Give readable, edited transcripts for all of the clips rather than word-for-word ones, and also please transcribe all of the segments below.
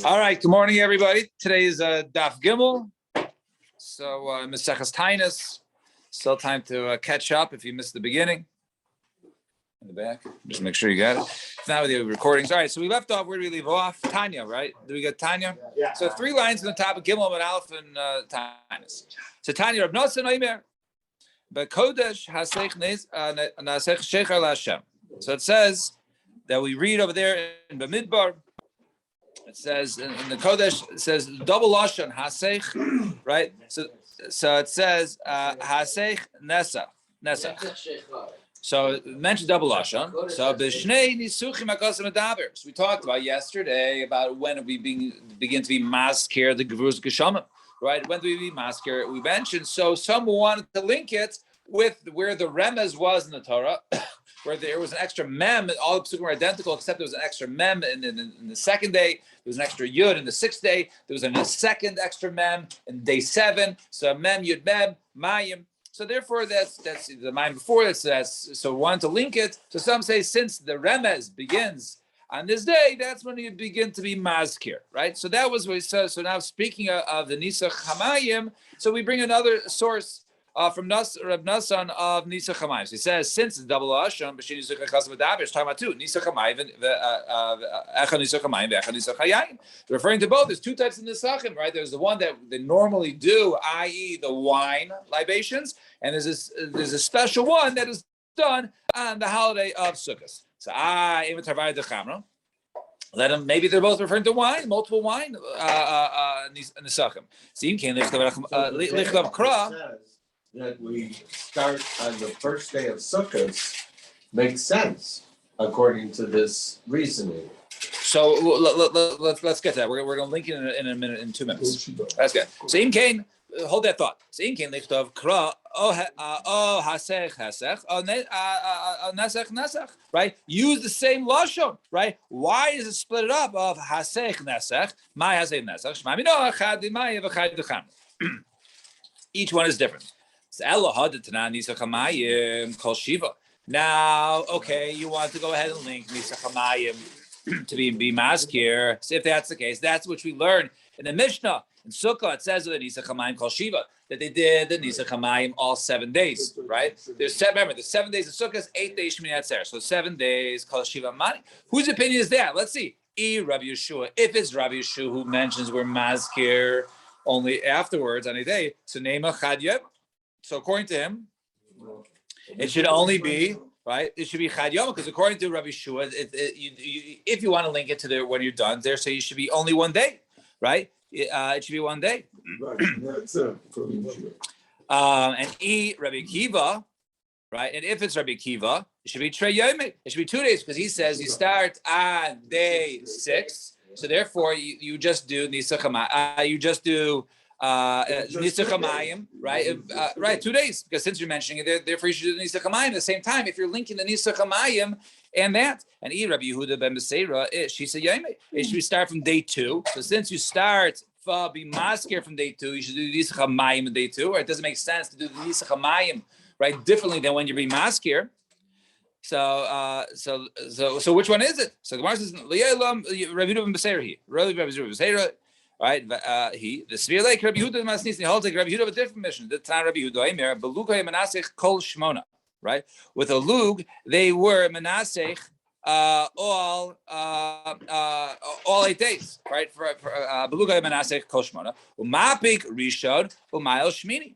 All right. Good morning, everybody. Today is Daf Gimel. So Maseches Tainus. Still time to catch up if you missed the beginning. In the back. Just make sure you got it. It's not with the recordings. All right. So we left off. Where do we leave off? Tanya, right? Do we get Tanya? Yeah. So 3 lines on the top of Gimel and Aleph and Tainus. So Tanya, Rab Nosson Omer. B'Kodesh Hasech Nasech Shecher LaHashem. So it says that we read over there in Bamidbar. It says in the Kodesh, it says double lashon hasech, right? So it says hasech nesach. So it mentioned double lashon. So b'shnei nisuchim hakasim medaber. So we talked about yesterday about when we begin to be maskir the gevurus geshamim, right? When do we be maskir? We mentioned. So some wanted to link it with where the remez was in the Torah. Where there was an extra mem, all the psukim were identical, except there was an extra mem in the second day. There was an extra yud in the 6th day. There was a second extra mem in day 7. So mem, yud, mem, mayim. So therefore, that's the mayim before. That's so we wanted to link it. So some say since the remez begins on this day, that's when you begin to be mazkir, right? So that was what we said. So now speaking of the Nisach Hamayim, so we bring another source. From Rab Nosson of Nisach Hamayim. So he says, since it's double Asham, B'shin Nisach HaChasam V'daber, it's talking about 2, Nisach Hamayim, Echa Nisach Hamayim, Echa Nisach Hayayim. Referring to both, there's 2 types of Nisachim, right? There's the one that they normally do, i.e. the wine libations, and there's a special one that is done on the holiday of Sukkot. So, Even Tarvai de Chamra. Let them. Maybe they're both referring to wine, multiple wine, Nisachim. Sim Kain Lichtav Kra. That we start on the first day of Sukkot makes sense according to this reasoning. So let's get to that. We're going to link it in a minute, in 2 minutes. That's good. So Im Kain, hold that thought. So Im Kain lichtov kra hasech nesach, right? Use the same lashon, right? Why is it split it up of hasech nesach, my hasech nesach, shmami no achad imay v'chad d'cham. Each one is different. Now, okay, you want to go ahead and link Nisach Hamayim to be maskir. So if that's the case, that's what we learn in the Mishnah. In Sukkah, it says that Nisach Hamayim Kol Shiva, that they did the Nisach Hamayim all 7 days, right? Remember, there's 7 days of Sukkot, 8 days Shmini Atzer. So 7 days Kol Shiva Mani. Whose opinion is that? Let's see. Rabbi Yeshua. If it's Rabbi Yeshua who mentions we're maskir only afterwards on a day, so Nema Chad Yom. So according to him, it should only be, right? It should be Chad Yom, because according to Rabbi Shua, if you want to link it to when you're done there, so you should be only 1 day, right? It should be 1 day. Right. And Rabbi Kiva, right? And if it's Rabbi Kiva, it should be Trei Yomim. It should be 2 days, because he says you start on day 6. So therefore, you just do Nisach Hamayim. You just do Nisach Hamayim, right? Right, 2 days. Because since you're mentioning it, therefore you should do Nisach Hamayim at the same time. If you're linking the Nisach Hamayim and that, and Rabbi Yehuda ben Beseira, she said Yomim. It should start from day 2. So since you start be maskir from day 2, you should do Nisach Hamayim on day 2. Or it doesn't make sense to do the Nisach Hamayim right differently than when you're being maskir. So which one is it? So the Gemara says Rabbi Yehuda ben Beseira. Rabbi Beseira. Right, the Svir Lake Rabbi Yehuda Masnis. He holds like Rabbi Yehuda of a different mission. The Tan Rabbi Yehuda Aimer Beluga Menasech Kol Shmona. Right, with a lug they were Menasech all 8 days. Right, for Beluga Menasech Kol Shmona. Umapik Rishod Umayel Shmini,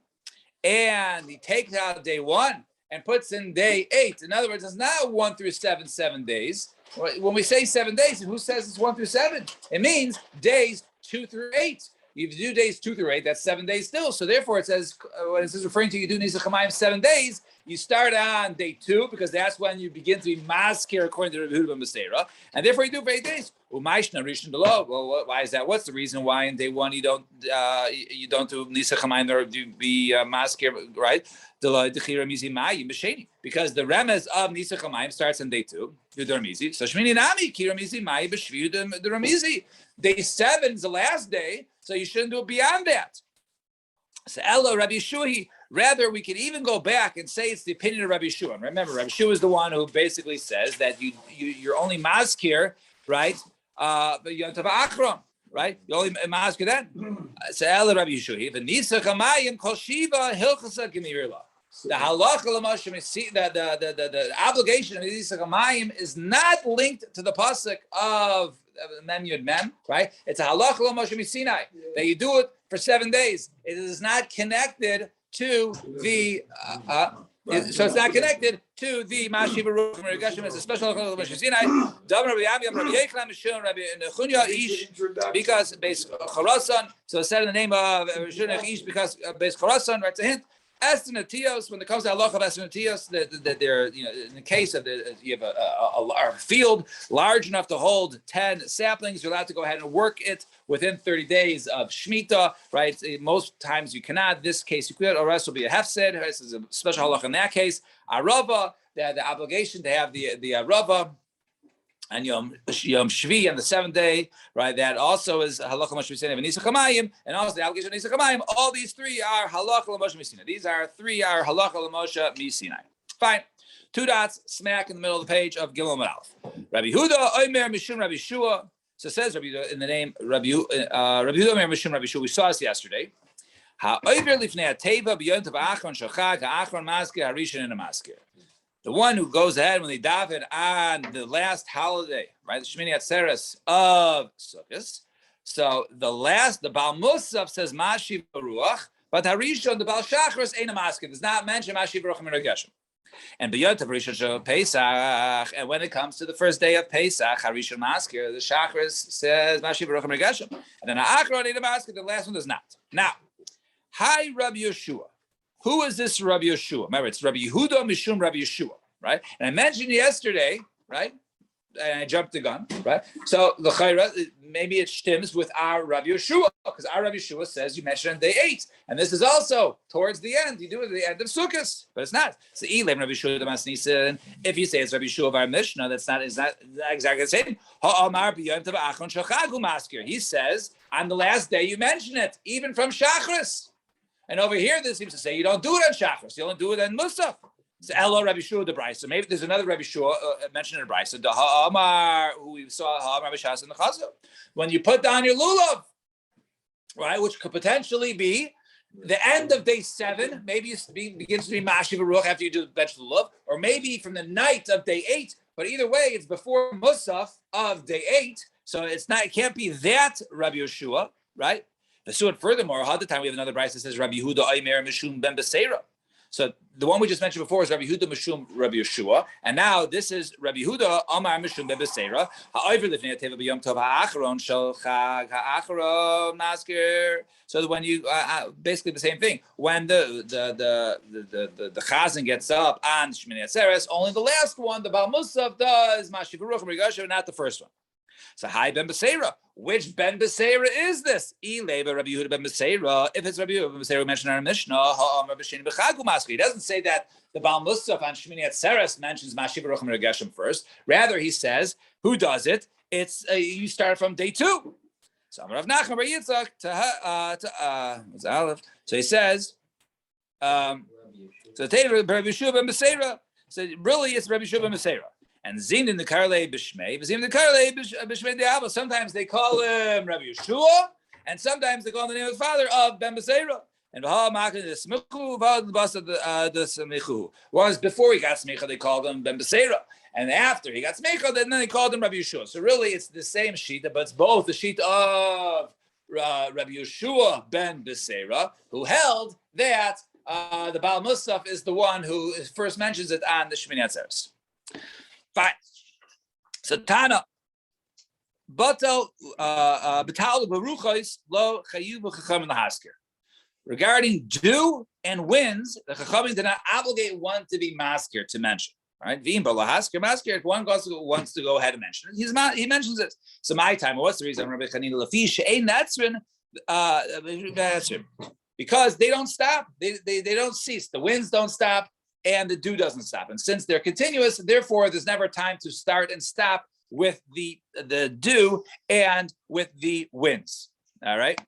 and he takes out day 1 and puts in day 8. In other words, it's not 1 through 7 days. When we say 7 days, who says it's 1 through 7? It means days 2 through 8. If you do days 2 through 8, that's 7 days still. So therefore, it says when it says referring to you do Nisach Hamayim 7 days, you start on day 2 because that's when you begin to be maskir according to Rabbi Yehuda ben Beseira, and therefore you do for 8 days. Well, why is that? What's the reason why in day 1 you don't do Nisach Hamayim or do be maskir, right? Because the remez of Nisach Hamayim starts on day 2. So Shmini Nami Kiramizi Mai B'Shviu the Ramizi. Day 7 is the last day, so you shouldn't do it beyond that. So Ella Rabbi Yeshua, rather we could even go back and say it's the opinion of Rabbi Yeshua. Remember, Rabbi Yeshua is the one who basically says that you're only maskir right? But Yom Tov Achron, right? You only masker then. So El Rabbi Yeshua, the Nisa Chamayim Kol Shiva Hilchasa Gemirla. The halacha l'moshe see that the obligation of Nisa Chamayim is not linked to the pasuk of Mem Yud Mem, right? It's a halacha l'moshe Sinai that you do it for 7 days. It is not connected to the. So it's not connected to the Mashiva Ruch and Regashim as a special Moshe Sinai. Rabbi Yam, Rabbi Yechlam, Mishon, Rabbi Nechunya Ish, because based Chorasan. So it's said in the name of Rishon Ish because based Chorasan. Right, it's a hint. Estinatios, when it comes to halacha of estinatios, that they're, in the case of you have a field large enough to hold 10 saplings, you're allowed to go ahead and work it within 30 days of Shemitah, right? Most times you cannot. This case you could, or else will be a hefsed. This is a special halacha in that case. Arava, the obligation to have the arava. And Yom Shvi on the 7th day, right? That also is halacha Moshe Misina Nisa Chamayim, and also the obligation of Nisa Chamayim. All these three are halacha Moshe Misina. These are halacha Moshe Misina. Fine. 2 dots, smack in the middle of the page of Gimel Amud Aleph. Rabbi Huda Omer Mishum Rabbi Shua. So it says Rabbi Huda in the name Rabbi Huda Omer Mishum Rabbi Shua. We saw this yesterday. Ha Omer Lifnei Teva B'Yom Tov Achron Shachag Ha'Achron Masker Harishon and Masker. The one who goes ahead when they daven on the last holiday, right? The Shmini Atzeres of Sukkot. So the Baal Musaf says Mashiv Ruach, but Harishon, the Baal Shachris, ain't a masker. Does not mention Mashiv Ruach and Regashim. And beyond Harishon Pesach, and when it comes to the first day of Pesach, Harishon Masker, the Shachris says Mashiv Ruach and Regashim. And then Achron ain't a masker, the last one does not. Now, hi Rabbi Yeshua. Who is this Rabbi Yeshua? Remember, it's Rabbi Yehuda Mishum Rabbi Yeshua, right? And I mentioned yesterday, right? And I jumped the gun, right? So the Chayra, maybe it stems with our Rabbi Yeshua, because our Rabbi Yeshua says you mentioned day 8, and this is also towards the end. You do it at the end of Sukkot, but it's not. So Elam Rabbi Yeshua the Masnisan. If you say it's Rabbi Yeshua of our Mishnah, that's not exactly the same. Ha'amar b'yom tov achron shachagu maskir. He says on the last day you mention it, even from Shachris. And over here, this seems to say you don't do it on Shachris, you only do it on Musaf. It's Elo Rabbi Shua the Brisa. Maybe there's another Rabbi Shua mentioned in the Brisa. The Ha'amar, who we saw Ha'amar B'Shas in the Chazal. When you put down your lulav, right, which could potentially be the end of day 7, maybe it begins to be Mashiv Ruach after you do the bench lulav, or maybe from the night of day 8. But either way, it's before Musaf of day 8, so it can't be that Rabbi Yeshua, right? So furthermore, other time we have another Brisa that says Rabbi Yehuda Omer Mishum Ben Beseira. So the one we just mentioned before is Rabbi Yehuda Mishum Rabbi Yeshua, and now this is Rabbi Yehuda Amar Mishum Ben Beseira. Ha'over lifnei teva b'yom tov ha'achron shel chag ha'achron masker. So when you basically the same thing. When the chazan gets up on Shmini Atzeres, only the last one, the Baal Musaf, does Mashiv Ruach and Regashim, not the first one. So hi Ben Beseira. Which Ben Beseira is this? Ileva Rabbi Yehuda Ben Beseira. If it's Rabbi Yehuda Ben Beseira mentioned in our Mishnah, Ha'amar B'Sheni B'Chagu Maskir. He doesn't say that the Baal Musaf on Shmini Atzeres mentions Mashiv Ruach and Regashim first. Rather, he says, who does it? It's you start from day 2. So Rav Nachman Bar Yitzchak what's Aleph? So he says, so Rabbi Yehuda Ben Beseira. So really, it's Rabbi Yehuda Ben Beseira. And Zin in the Karlei B'Shmei, Zin in the Karlei B'Shmei De'Abba. Sometimes they call him Rabbi Yeshua, and sometimes they call him the name of the father of Ben Beseira. And V'ha Makin the Smichu, V'ha the Bas of the Smichu. Once before he got Smicha, they called him Ben Beseira, and after he got Smicha, then they called him Rabbi Yeshua. So really, it's the same shita, but it's both the shita of Rabbi Yeshua Ben Beseira, who held that the Baal Musaf is the one who first mentions it on the Shmini Atzeres. Fine. So Tana, Batal Baruchos Lo Chayu B'Chacham Lahasker. Regarding dew and winds, the Chachamim did not obligate one to be masker to mention. Right? V'im B'Lahasker Masker. If one wants to go ahead and mention it, he mentions it. So my time. What's the reason? Rabbi Chanina Lafi She'ein Netzrin, because they don't stop. They don't cease. The winds don't stop. And the dew doesn't stop. And since they're continuous, therefore, there's never time to start and stop with the dew and with the winds. All right.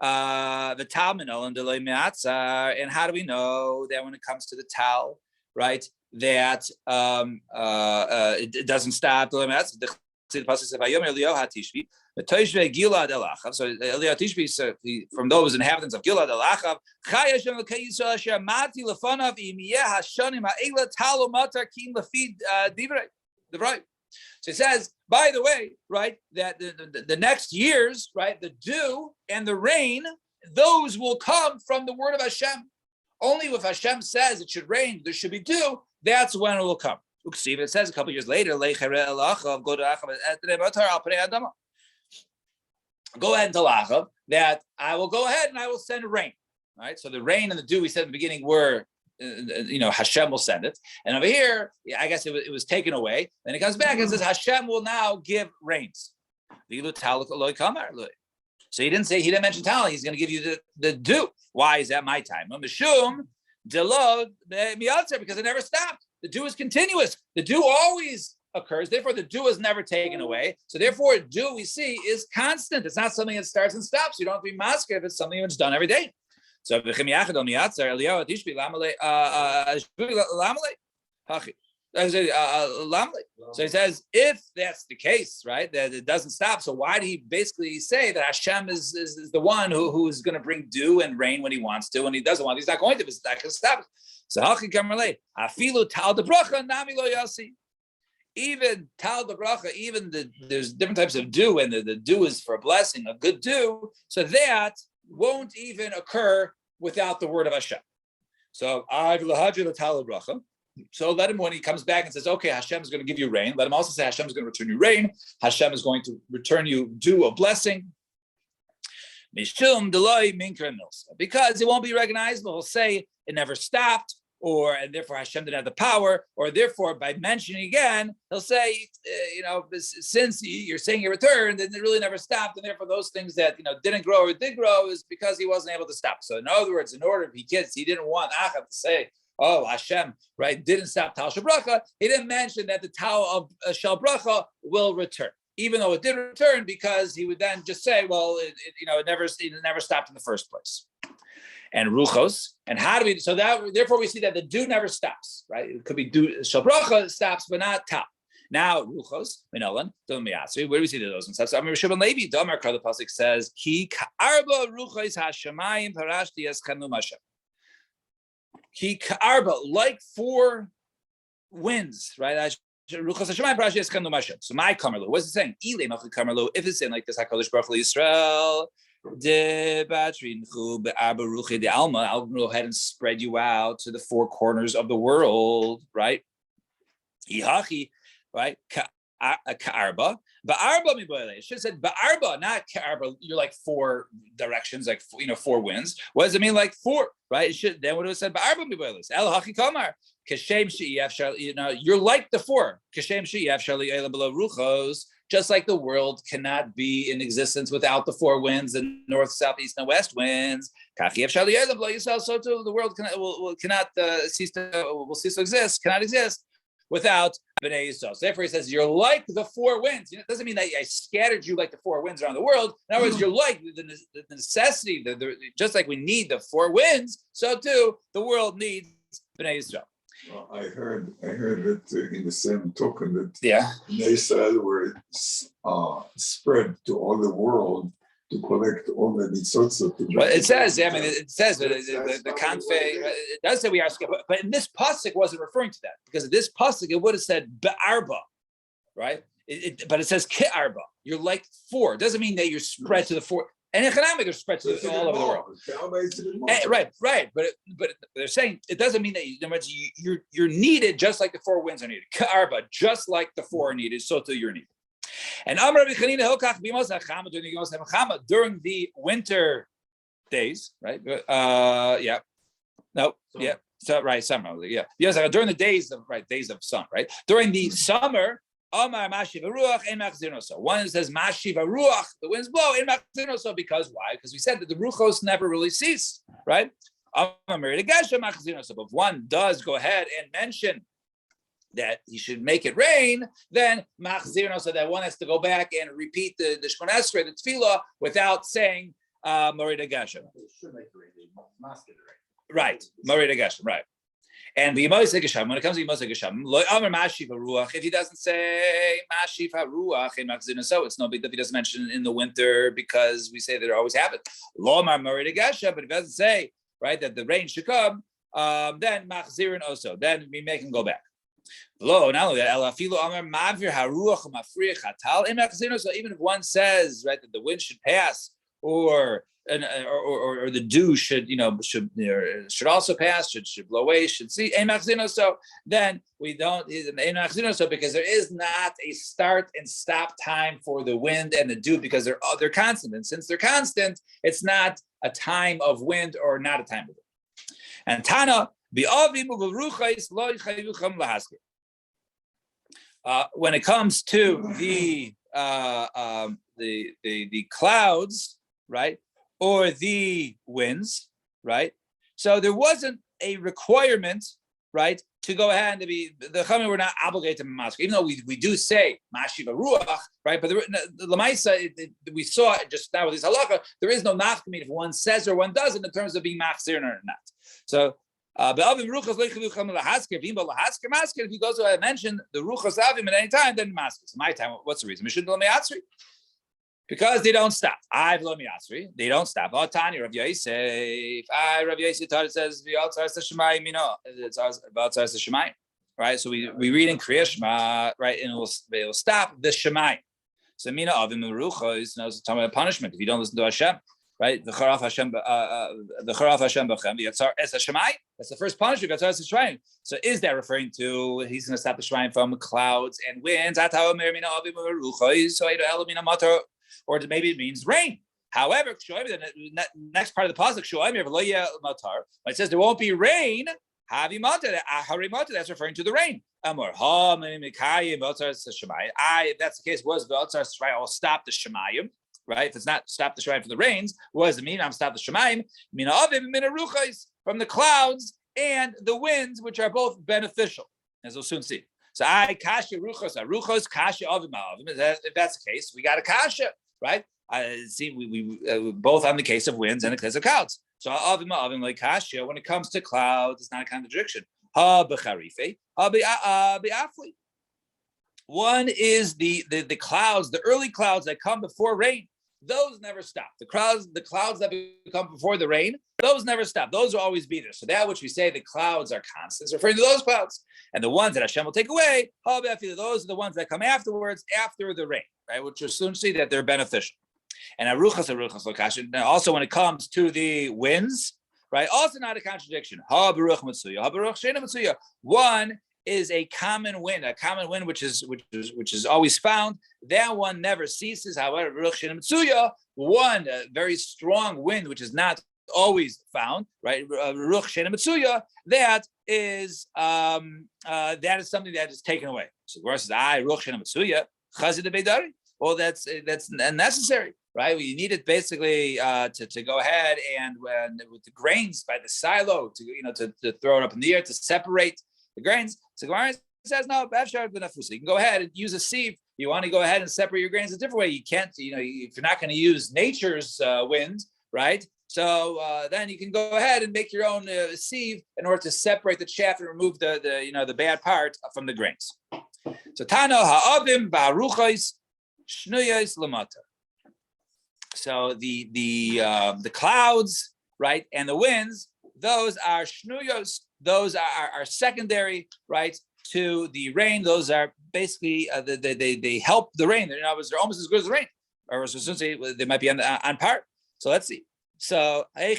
The Talminol and Delay Me'atzar. And how do we know that when it comes to the Tal, right, that it doesn't stop? The see the pasuk says, "Vayomer Eliyahu Tishbi, v'toshvei Gilad El Achav." So Eliyahu Tishbi, from those inhabitants of Gilad El Achav, Chai Hashem Elokei Yisrael Asher Mati Lefanav Im Yeh Hashanim Ha'egla Talo Matar Kim Lefid Divrei. Right. So it says, by the way, right, that the next years, right, the dew and the rain, those will come from the word of Hashem. Only if Hashem says it should rain, there should be dew, that's when it will come. It says a couple of years later, go ahead and tell Achav that I will go ahead and I will send rain. Right? So the rain and the dew we said in the beginning were, Hashem will send it. And over here, I guess it was taken away. Then it comes back and says Hashem will now give rains. So he didn't mention Tal. He's going to give you the dew. Why is that my time? Because it never stopped. The dew is continuous. The dew always occurs. Therefore, the dew is never taken away. So therefore, dew we see is constant. It's not something that starts and stops. You don't have to be masker if it's something that's done every day. So so he says, if that's the case, right, that it doesn't stop, so why did he basically say that Hashem is the one who is going to bring dew and rain when he wants to, and he doesn't want, he's not going to, it's not going to stop. So even tal the bracha, even there's different types of dew, and the dew is for a blessing, a good dew, so that won't even occur without the word of Hashem. So so let him, when he comes back and says, okay, Hashem is going to give you rain, let him also say Hashem is going to return you rain. Hashem is going to return you dew, a blessing. Because it won't be recognizable. He'll say it never stopped, and therefore Hashem didn't have the power, or therefore by mentioning again, he'll say, since you're saying he returned, then it really never stopped, and therefore those things that didn't grow or did grow is because he wasn't able to stop. So in other words, in order he didn't want Achav to say, oh, Hashem, right, didn't stop Tal Shel Bracha. He didn't mention that the Tal of Shel Bracha will return, even though it did return, because he would then just say, well, it never stopped in the first place. And Ruchos, and how do we? So that therefore we see that the dew never stops, right? It could be dew Shel Bracha stops, but not Tal. Now Ruchos, Minolan, Domiatsu. Where do we see those and stuff? So I mean, Shimon Levi, Domar the pasuk says, Ki ka'arba Ruchos Hashemayim Parashti Eschenu Mashem. Ki ka'arba, like 4 winds, right? So my kamerlu, what's it saying? If it's saying like this, HaKadosh Baruch Hu Yisrael, I'll go ahead and spread you out to the 4 corners of the world, right? Right? Ka'arba. Ba'arba miboile. It should have said ba'arba, not ka'arba. You're like 4 directions, like 4 winds. What does it mean, like 4? Right? It should then would have said ba'arba miboile. El hachi kamar. Kashem she'iyaf shal. You're like the 4. Kashem she'iyaf shal li'ela below ruchos. Just like the world cannot be in existence without the 4 winds, the north, south, east, and west winds. So too, the world cannot cease to exist, cannot exist without Bnei Yisrael. So therefore, he says, you're like the 4 winds. It doesn't mean that I scattered you like the 4 winds around the world. In other words, you're like the necessity, just like we need the 4 winds, so too, the world needs Bnei Yisrael. Well, I heard that in the same token that Bnei Yisrael were spread to all the world to collect all the mitzvot. Well, it says, the Kanfe, it does say we are spread, but in this pasuk wasn't referring to that, because in this pasuk it would have said be'arba, right? But it says ke'arba. You're like 4. It doesn't mean that you're spread to the 4. And economic are spread to all over the world. Right. But they're saying it doesn't mean that you're needed just like the 4 winds are needed. Ka'arba, just like the 4 are needed, so too you're needed. And during the winter days, right? Summer. During the days of sun, right? During the summer. One says Mashiv Ruach, the winds blow in Machzinoso, because why? Because we said that the Ruchos never really cease, right? But if one does go ahead and mention that he should make it rain, then Machzinoso, that one has to go back and repeat the Shemona Esrei, the Tefillah, without saying Morida Geshem. Right, Morida Geshem, right. And when it comes to Yimosei Geshem, Lo Amar Mashiv HaRuach, if he doesn't say Mashiv HaRuach, so it's no big deal if he doesn't mention it in the winter because we say that it always happens. Lo Amar Morid Geshem, but if he doesn't say, right, that the rain should come, then Machzirin also, then we make him go back. Lo, not only that, Elafilu Amar Mavir HaRuach Mafriach Hatal, so even if one says, right, that the wind should pass, or the dew should also pass, should blow away, should see. So then we don't so because there is not a start and stop time for the wind and the dew because they're constant, and since they're constant, it's not a time of wind or not a time of wind. And Tana when it comes to the clouds, right, or the winds, right? So there wasn't a requirement, right, to go ahead and be the Chachamim were not obligated to mask, even though we do say Mashiv HaRuach, right? But the Lamaisa, we saw it just now with this halacha, there is no nafkamid if one says or one doesn't in terms of being machzir or not. So. If he goes to mention the ruchas avim at any time, then maskers. My time, what's the reason? Because they don't stop. They don't stop. Tani Rav Yosef. Rav Yosef taught it says it's Shemayim. Right. So we read in Kriya Shema, right, and it will stop the Shemayim. So mina avim ruchas. Now it's talking about punishment if you don't listen to Hashem. Right, the Charaf Hashem b'chem, the Yatzar es Hashemayim. That's the first punishment. Yatzar es Hashemayim. So, is that referring to he's going to stop the Shemayim from clouds and winds? Or maybe it means rain. However, the next part of the pasuk, when it says there won't be rain, that's referring to the rain. If that's the case, was I'll stop the Shemayim. Right? If it's not stop the Shemayim for the rains, what does it mean? I'm stop the Shemayim. Mina avim mina ruchos, from the clouds and the winds, which are both beneficial, as we'll soon see. So kasha ruchos kasha avim avim. If that's the case, we got a kasha, right? See, we both on the case of winds and the case of clouds. So avim avim like kasha. When it comes to clouds, it's not a contradiction. Ha b'charife, ha b'afli. One is the clouds, the early clouds that come before rain. Those never stop. The clouds that come before the rain, those never stop. Those will always be there. So that which we say the clouds are constant is referring to those clouds. And the ones that Hashem will take away, those are the ones that come afterwards, after the rain, right? Which will soon see that they're beneficial. And also when it comes to the winds, right? Also not a contradiction. One is a common wind which is always found. That one never ceases. However, one very strong wind which is not always found, right? That is something that is taken away. So the verse says, well, that's unnecessary, right? We need it basically to go ahead and with the grains by the silo to throw it up in the air to separate the grains. So Gemara says no. You can go ahead and use a sieve. You want to go ahead and separate your grains a different way. You can't. If you're not going to use nature's wind, right? So then you can go ahead and make your own sieve in order to separate the chaff and remove the bad part from the grains. So Tano ha'avim ba'aruchos shnuyos lamata. So the clouds, right, and the winds, those are shnuyos. Those are secondary, right, to the rain. Those are basically they help the rain. They're almost as good as the rain, or they might be on par. So let's see. So the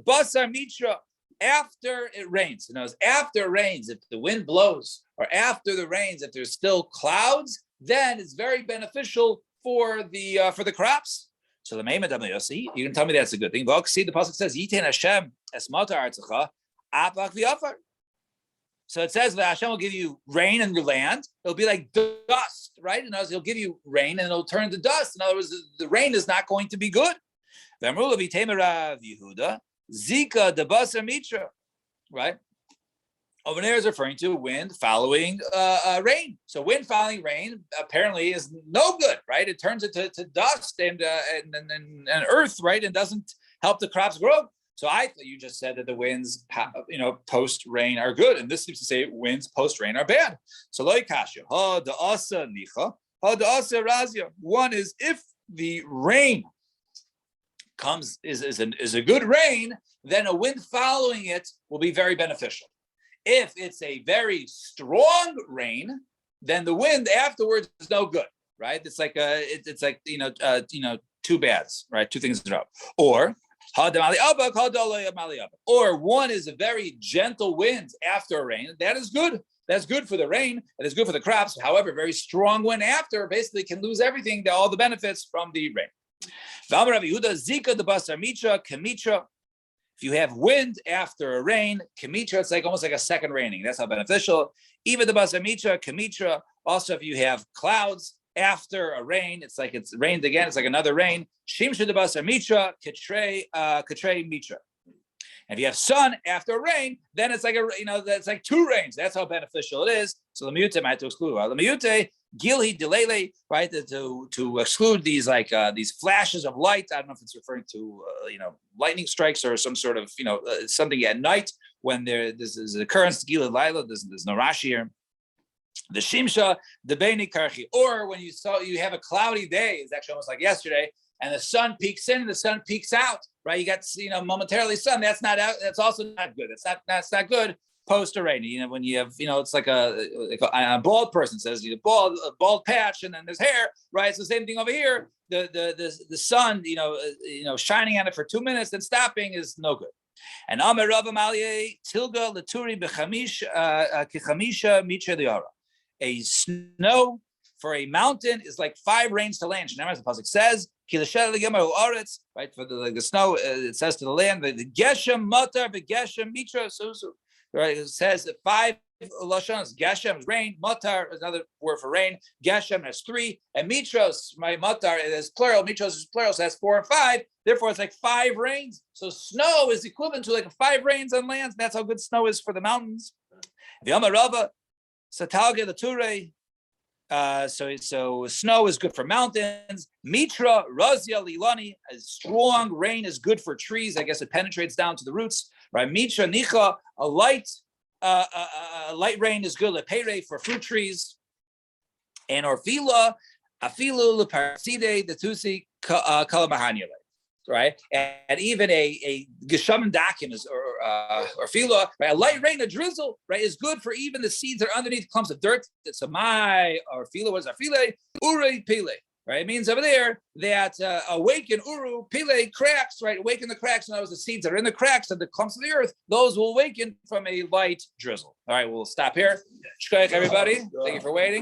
basar mitra, after it rains. After it rains, if the wind blows, or after the rains, if there's still clouds, then it's very beneficial for the crops. So the you can tell me that's a good thing. See, the pasuk says, "Yitain Hashem esmata artzacha apak v'afar." So it says that Hashem will give you rain in your land. It'll be like dust, right? In other words, He'll give you rain and it'll turn to dust. In other words, the rain is not going to be good. Yehuda zika debasar mitra, right? Over there is referring to wind following rain. So wind following rain apparently is no good, right? It turns it to dust and earth, right? And doesn't help the crops grow. So I thought you just said that the winds, post rain are good, and this seems to say winds post rain are bad. So loy kasha ha da asa nicha ha da asa razia. One is if the rain comes is a good rain, then a wind following it will be very beneficial. If it's a very strong rain, then the wind afterwards is no good, right? It's like two bads, right? Two things in a row. Or one is a very gentle wind after a rain. That is good. That's good for the rain. That is good for the crops. However, very strong wind after basically can lose everything, all the benefits from the rain. If you have wind after a rain, kamitra, it's like almost like a second raining. That's how beneficial. Even the basamitra, kamitra. Also, if you have clouds after a rain, it's like it's rained again. It's like another rain. Shimsha the basamitra, katre mitra. And if you have sun after a rain, then it's like that's like two rains. That's how beneficial it is. So the miyute might to exclude. The miyute gilhi delele, right? To exclude these these flashes of light. I don't know if it's referring to lightning strikes or some sort of something at night when this is an occurrence. Gilhi laila. There's no Rashi here. The shimsha the beni karchi, or when you have a cloudy day. It's actually almost like yesterday. And the sun peeks in and the sun peeks out, right? You got momentarily sun. That's not out. That's also not good. That's not good post a rain. When you have it's like a bald person says a bald patch and then there's hair, right? It's the same thing over here. The sun shining on it for 2 minutes and stopping is no good. And Amar Rav Amalye Tilga Laturi Bechamisha Mitra Liara. A snow for a mountain is like 5 rains to land. Remember, as the pasuk says, right? For the snow, it says to the land, the geshem matar, the geshem mitra susu. Right? It says that 5 lashons. Geshem is rain, matar is another word for rain. Geshem has 3, and mitros, my matar, it is plural. Mitros is plural, so that's 4 and 5. Therefore, it's like 5 rains. So snow is equivalent to like 5 rains on lands. That's how good snow is for the mountains. The Amarava, Satalge the Ture. So snow is good for mountains. Mitra, Razia, Lilani, a strong rain is good for trees. I guess it penetrates down to the roots. Right? Mitra, Nicha, a light rain is good. Lepere for fruit trees. And Orfila, Afilu, Leparside, the Tusi, Kalamahanyale. Right, and even a geshaman dakim is or fila, right? A light rain, a drizzle, right, is good for even the seeds that are underneath clumps of dirt. It's a my or fila was a file ure pile, right? It means over there that awaken uru pile cracks, right? Awaken the cracks, and those the seeds that are in the cracks and the clumps of the earth. Those will awaken from a light drizzle. All right, we'll stop here. Shkoyach, everybody. Thank you for waiting.